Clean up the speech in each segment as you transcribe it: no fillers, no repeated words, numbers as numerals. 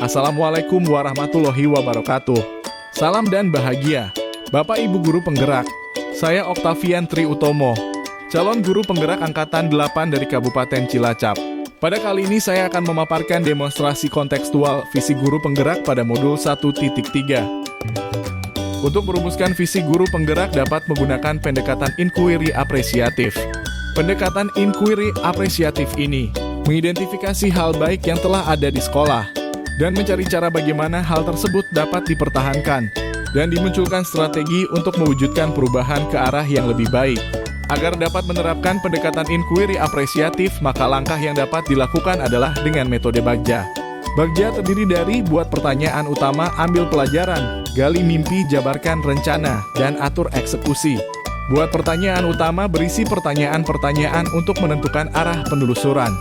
Assalamualaikum warahmatullahi wabarakatuh. Salam dan bahagia, Bapak Ibu Guru Penggerak. Saya Oktavian Tri Utomo, calon guru penggerak Angkatan 8 dari Kabupaten Cilacap. Pada kali ini saya akan memaparkan demonstrasi kontekstual visi guru penggerak pada modul 1.3. Untuk merumuskan visi guru penggerak dapat menggunakan pendekatan inquiry apresiatif. Pendekatan inquiry apresiatif ini mengidentifikasi hal baik yang telah ada di sekolah dan mencari cara bagaimana hal tersebut dapat dipertahankan dan dimunculkan strategi untuk mewujudkan perubahan ke arah yang lebih baik. Agar dapat menerapkan pendekatan inquiry apresiatif, maka langkah yang dapat dilakukan adalah dengan metode Bagja. Bagja terdiri dari buat pertanyaan utama, ambil pelajaran, gali mimpi, jabarkan rencana, dan atur eksekusi. Buat pertanyaan utama berisi pertanyaan-pertanyaan untuk menentukan arah penelusuran.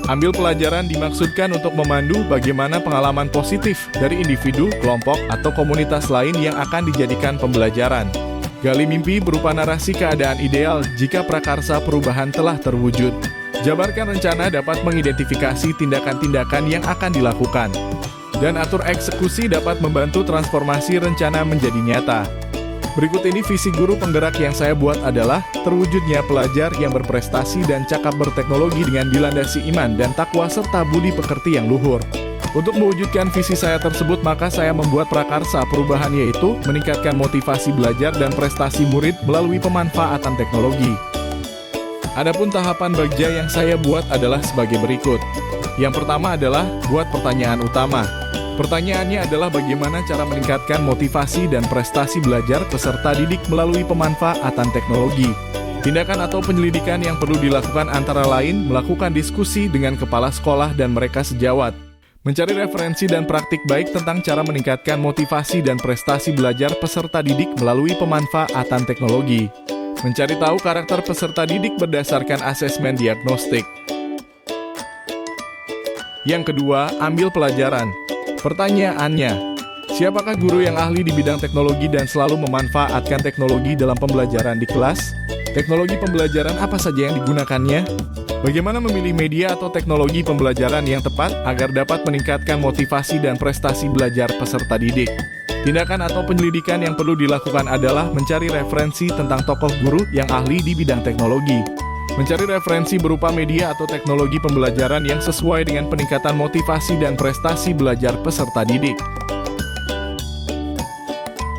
Ambil pelajaran dimaksudkan untuk memandu bagaimana pengalaman positif dari individu, kelompok, atau komunitas lain yang akan dijadikan pembelajaran. Gali mimpi berupa narasi keadaan ideal jika prakarsa perubahan telah terwujud. Jabarkan rencana dapat mengidentifikasi tindakan-tindakan yang akan dilakukan. Dan atur eksekusi dapat membantu transformasi rencana menjadi nyata. Berikut ini visi guru penggerak yang saya buat adalah terwujudnya pelajar yang berprestasi dan cakap berteknologi dengan dilandasi iman dan takwa serta budi pekerti yang luhur. Untuk mewujudkan visi saya tersebut, maka saya membuat prakarsa perubahan, yaitu meningkatkan motivasi belajar dan prestasi murid melalui pemanfaatan teknologi. Adapun tahapan Bagja yang saya buat adalah sebagai berikut. Yang pertama adalah buat pertanyaan utama. Pertanyaannya adalah bagaimana cara meningkatkan motivasi dan prestasi belajar peserta didik melalui pemanfaatan teknologi. Tindakan atau penyelidikan yang perlu dilakukan antara lain melakukan diskusi dengan kepala sekolah dan mereka sejawat. Mencari referensi dan praktik baik tentang cara meningkatkan motivasi dan prestasi belajar peserta didik melalui pemanfaatan teknologi. Mencari tahu karakter peserta didik berdasarkan asesmen diagnostik. Yang kedua, ambil pelajaran. Pertanyaannya, siapakah guru yang ahli di bidang teknologi dan selalu memanfaatkan teknologi dalam pembelajaran di kelas? Teknologi pembelajaran apa saja yang digunakannya? Bagaimana memilih media atau teknologi pembelajaran yang tepat agar dapat meningkatkan motivasi dan prestasi belajar peserta didik? Tindakan atau penyelidikan yang perlu dilakukan adalah mencari referensi tentang tokoh guru yang ahli di bidang teknologi. Mencari referensi berupa media atau teknologi pembelajaran yang sesuai dengan peningkatan motivasi dan prestasi belajar peserta didik.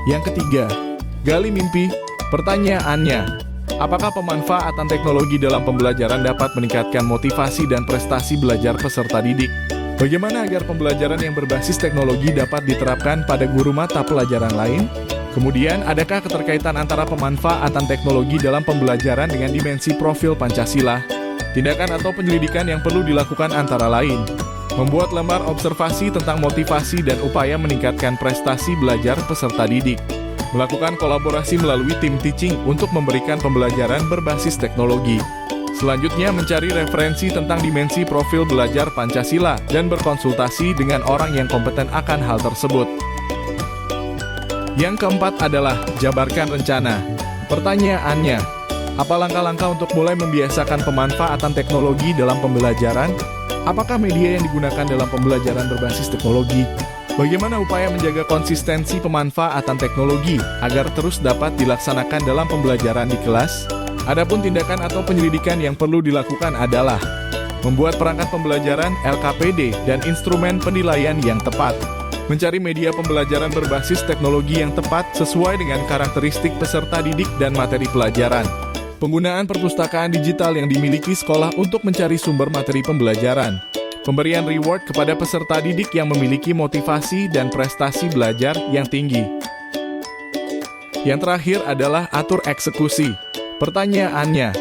Yang ketiga, gali mimpi. Pertanyaannya, apakah pemanfaatan teknologi dalam pembelajaran dapat meningkatkan motivasi dan prestasi belajar peserta didik? Bagaimana agar pembelajaran yang berbasis teknologi dapat diterapkan pada guru mata pelajaran lain? Kemudian, adakah keterkaitan antara pemanfaatan teknologi dalam pembelajaran dengan dimensi profil Pancasila? Tindakan atau penyelidikan yang perlu dilakukan antara lain: membuat lembar observasi tentang motivasi dan upaya meningkatkan prestasi belajar peserta didik, melakukan kolaborasi melalui tim teaching untuk memberikan pembelajaran berbasis teknologi. Selanjutnya, mencari referensi tentang dimensi profil belajar Pancasila dan berkonsultasi dengan orang yang kompeten akan hal tersebut. Yang keempat adalah jabarkan rencana. Pertanyaannya, apa langkah-langkah untuk mulai membiasakan pemanfaatan teknologi dalam pembelajaran? Apakah media yang digunakan dalam pembelajaran berbasis teknologi? Bagaimana upaya menjaga konsistensi pemanfaatan teknologi agar terus dapat dilaksanakan dalam pembelajaran di kelas? Adapun tindakan atau penyelidikan yang perlu dilakukan adalah membuat perangkat pembelajaran LKPD dan instrumen penilaian yang tepat, mencari media pembelajaran berbasis teknologi yang tepat sesuai dengan karakteristik peserta didik dan materi pelajaran, penggunaan perpustakaan digital yang dimiliki sekolah untuk mencari sumber materi pembelajaran, pemberian reward kepada peserta didik yang memiliki motivasi dan prestasi belajar yang tinggi. Yang terakhir adalah atur eksekusi. Pertanyaannya,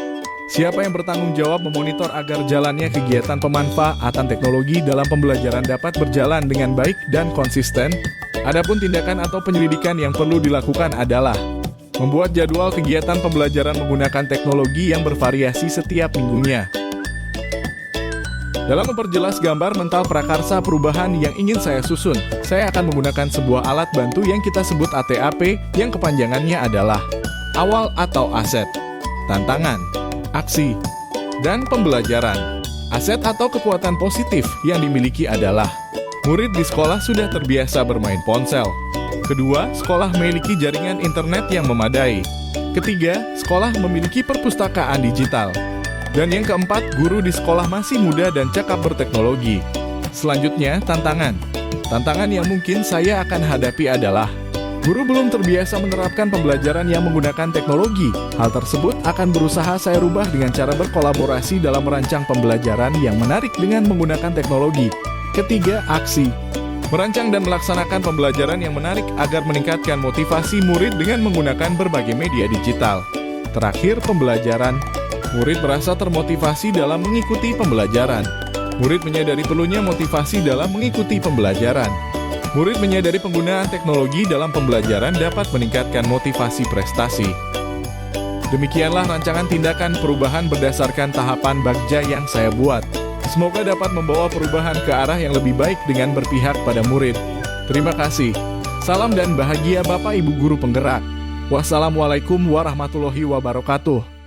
siapa yang bertanggung jawab memonitor agar jalannya kegiatan pemanfaatan teknologi dalam pembelajaran dapat berjalan dengan baik dan konsisten? Adapun tindakan atau penyelidikan yang perlu dilakukan adalah membuat jadwal kegiatan pembelajaran menggunakan teknologi yang bervariasi setiap minggunya. Dalam memperjelas gambar mental prakarsa perubahan yang ingin saya susun, saya akan menggunakan sebuah alat bantu yang kita sebut ATAP, yang kepanjangannya adalah awal atau aset, tantangan, aksi, dan pembelajaran. Aset atau kekuatan positif yang dimiliki adalah Murid di sekolah sudah terbiasa bermain ponsel. Kedua, sekolah memiliki jaringan internet yang memadai. Ketiga, sekolah memiliki perpustakaan digital. Dan yang keempat, guru di sekolah masih muda dan cakap berteknologi. Selanjutnya, tantangan. Tantangan yang mungkin saya akan hadapi adalah guru belum terbiasa menerapkan pembelajaran yang menggunakan teknologi. Hal tersebut akan berusaha saya rubah dengan cara berkolaborasi dalam merancang pembelajaran yang menarik dengan menggunakan teknologi. Ketiga, aksi. Merancang dan melaksanakan pembelajaran yang menarik agar meningkatkan motivasi murid dengan menggunakan berbagai media digital. Terakhir, pembelajaran. Murid merasa termotivasi dalam mengikuti pembelajaran. Murid menyadari perlunya motivasi dalam mengikuti pembelajaran. Murid menyadari penggunaan teknologi dalam pembelajaran dapat meningkatkan motivasi prestasi. Demikianlah rancangan tindakan perubahan berdasarkan tahapan Bagja yang saya buat. Semoga dapat membawa perubahan ke arah yang lebih baik dengan berpihak pada murid. Terima kasih. Salam dan bahagia Bapak Ibu Guru Penggerak. Wassalamualaikum warahmatullahi wabarakatuh.